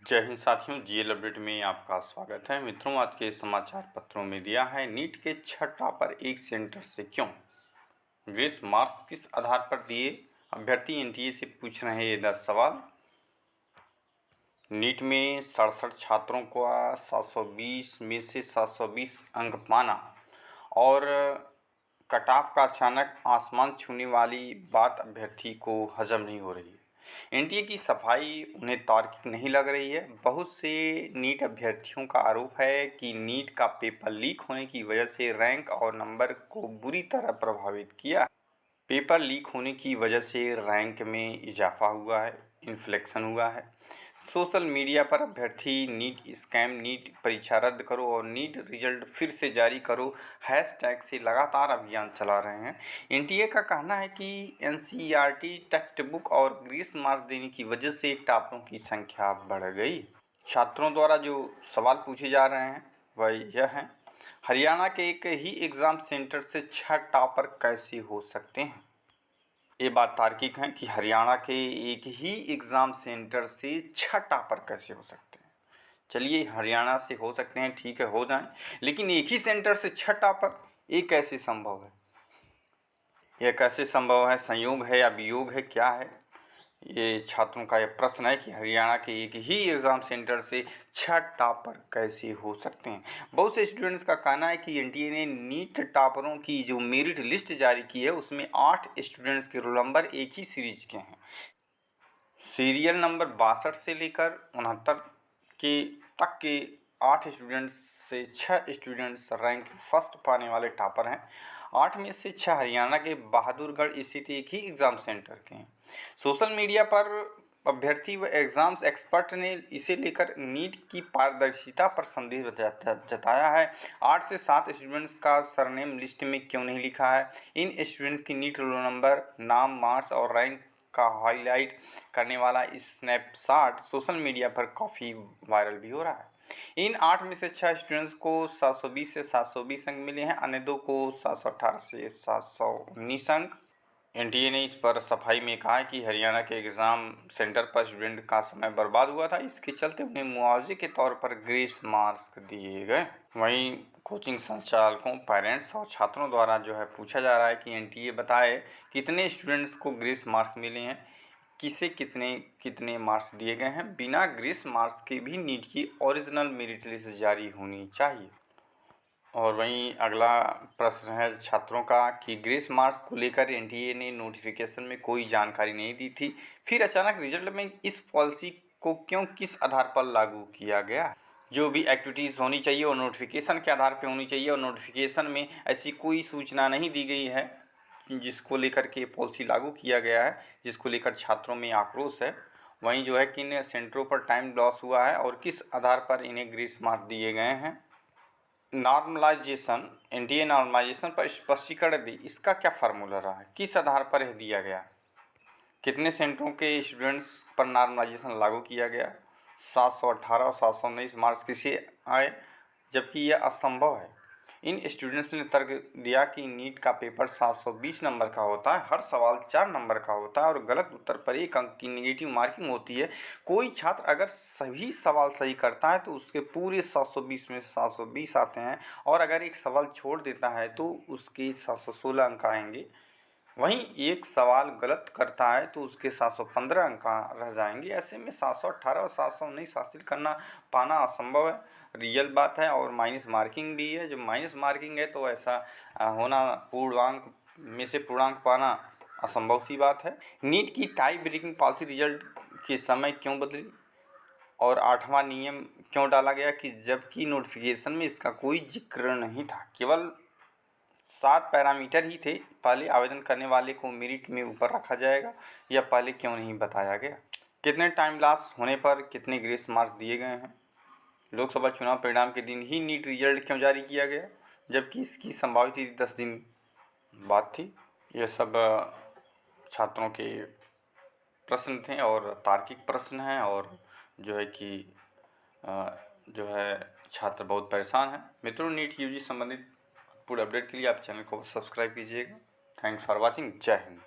जय हिंद साथियों, GL update में आपका स्वागत है। मित्रों, आज के समाचार पत्रों में दिया है नीट के 6 टॉपर एक सेंटर से क्यों, ग्रेस मार्क्स किस आधार पर दिए, अभ्यर्थी एनटीए से पूछ रहे हैं ये 10 सवाल। नीट में 67 छात्रों को 720 में से 720 अंक पाना और कट ऑफ का अचानक आसमान छूने वाली बात अभ्यर्थी को हजम नहीं हो रही है। एनटीए की सफाई उन्हें तार्किक नहीं लग रही है। बहुत से नीट अभ्यर्थियों का आरोप है कि नीट का पेपर लीक होने की वजह से रैंक और नंबर को बुरी तरह प्रभावित किया। पेपर लीक होने की वजह से रैंक में इजाफा हुआ है, इन्फ्लेक्शन हुआ है। सोशल मीडिया पर अभ्यर्थी नीट स्कैम, नीट परीक्षा रद्द करो और नीट रिजल्ट फिर से जारी करो हैशटैग से लगातार अभियान चला रहे हैं। एनटीए का कहना है कि एनसीईआरटी टेक्स्ट बुक और ग्रेस मार्क्स देने की वजह से टॉपरों की संख्या बढ़ गई। छात्रों द्वारा जो सवाल पूछे जा रहे हैं वह यह है, हरियाणा के एक ही एग्ज़ाम सेंटर से 6 टॉपर कैसे हो सकते हैं। ये बात तार्किक है कि हरियाणा के एक ही एग्ज़ाम सेंटर से 6 टॉपर कैसे हो सकते हैं। चलिए, हरियाणा से हो सकते हैं, ठीक है, हो जाएं, लेकिन एक ही सेंटर से 6 टॉपर, ये कैसे संभव है? यह कैसे संभव है? संयोग है या वियोग है, क्या है? ये छात्रों का यह प्रश्न है कि हरियाणा के एक ही एग्ज़ाम सेंटर से 6 टॉपर कैसे हो सकते हैं। बहुत से स्टूडेंट्स का कहना है कि एनटीए ने नीट टॉपरों की जो मेरिट लिस्ट जारी की है उसमें 8 स्टूडेंट्स के रोल नंबर एक ही सीरीज के हैं। सीरियल नंबर 62 से लेकर 69 के तक के 8 स्टूडेंट्स से 6 स्टूडेंट्स रैंक फर्स्ट पाने वाले टॉपर हैं। 8 में से 6 हरियाणा के बहादुरगढ़ स्थित एक ही एग्ज़ाम सेंटर के हैं। सोशल मीडिया पर अभ्यर्थी व एग्ज़ाम्स एक्सपर्ट ने इसे लेकर नीट की पारदर्शिता पर संदेह जताया है। 8 से 7 स्टूडेंट्स का सरनेम लिस्ट में क्यों नहीं लिखा है? इन स्टूडेंट्स की नीट रोल नंबर, नाम, मार्क्स और रैंक का हाईलाइट करने वाला स्नैपशॉट सोशल मीडिया पर काफ़ी वायरल भी हो रहा है। इन 8 में से 6 स्टूडेंट्स को 720 से 720 अंक मिले हैं, अन्य 2 को 718 से 719 अंक। एनटीए ने इस पर सफाई में कहा है कि हरियाणा के एग्ज़ाम सेंटर पर स्टूडेंट का समय बर्बाद हुआ था, इसके चलते उन्हें मुआवजे के तौर पर ग्रेस मार्क्स दिए गए। वहीं कोचिंग संचालकों, पेरेंट्स और छात्रों द्वारा जो है पूछा जा रहा है कि एनटीए बताए कितने स्टूडेंट्स को ग्रेस मार्क्स मिले हैं, किसे कितने कितने मार्क्स दिए गए हैं। बिना ग्रेस मार्क्स के भी नीट की ओरिजिनल मेरिट लिस्ट जारी होनी चाहिए। और वहीं अगला प्रश्न है छात्रों का कि ग्रेस मार्क्स को लेकर एनटीए ने नोटिफिकेशन में कोई जानकारी नहीं दी थी, फिर अचानक रिजल्ट में इस पॉलिसी को क्यों, किस आधार पर लागू किया गया? जो भी एक्टिविटीज़ होनी चाहिए वो नोटिफिकेशन के आधार पर होनी चाहिए और नोटिफिकेशन में ऐसी कोई सूचना नहीं दी गई है जिसको लेकर के पॉलिसी लागू किया गया है, जिसको लेकर छात्रों में आक्रोश है। वहीं जो है किन सेंटरों पर टाइम लॉस हुआ है और किस आधार पर इन्हें ग्रेस मार्क्स दिए गए हैं। नॉर्मलाइजेशन, एनटीए नॉर्मलाइजेशन पर स्पष्टीकरण दी, इसका क्या फार्मूला रहा है, किस आधार पर यह दिया गया, कितने सेंटरों के स्टूडेंट्स पर नॉर्मलाइजेशन लागू किया गया। 718 और 719 मार्क्स किसे आए, जबकि यह असंभव है। इन स्टूडेंट्स ने तर्क दिया कि नीट का पेपर 720 नंबर का होता है, हर सवाल 4 नंबर का होता है और गलत उत्तर पर 1 अंक की नेगेटिव मार्किंग होती है। कोई छात्र अगर सभी सवाल सही करता है तो उसके पूरे 720 में 720 आते हैं और अगर एक सवाल छोड़ देता है तो उसके 716 अंक आएंगे। वहीं एक सवाल गलत करता है तो उसके 715 अंक रह जाएंगे। ऐसे में 718 और 719 हासिल पाना असंभव है, रियल बात है। और माइनस मार्किंग भी है, जब माइनस मार्किंग है तो ऐसा होना, पूर्णांक में से पूर्णांक पाना असंभव सी बात है। नीट की टाई ब्रेकिंग पॉलिसी रिजल्ट के समय क्यों बदली और 8वां नियम क्यों डाला गया कि जबकि नोटिफिकेशन में इसका कोई जिक्र नहीं था, केवल 7 पैरामीटर ही थे। पहले आवेदन करने वाले को मेरिट में ऊपर रखा जाएगा, या पहले क्यों नहीं बताया गया? कितने टाइम लॉस होने पर कितने ग्रेस मार्क्स दिए गए हैं? लोकसभा चुनाव परिणाम के दिन ही नीट रिजल्ट क्यों जारी किया गया, जबकि इसकी संभावित 10 दिन बाद थी? ये सब छात्रों के प्रश्न थे और तार्किक प्रश्न हैं, और जो है कि जो है छात्र बहुत परेशान हैं। मित्रों, नीट यूजी संबंधित पूरे अपडेट के लिए आप चैनल को सब्सक्राइब कीजिएगा। Thanks for watching. जय हिंद।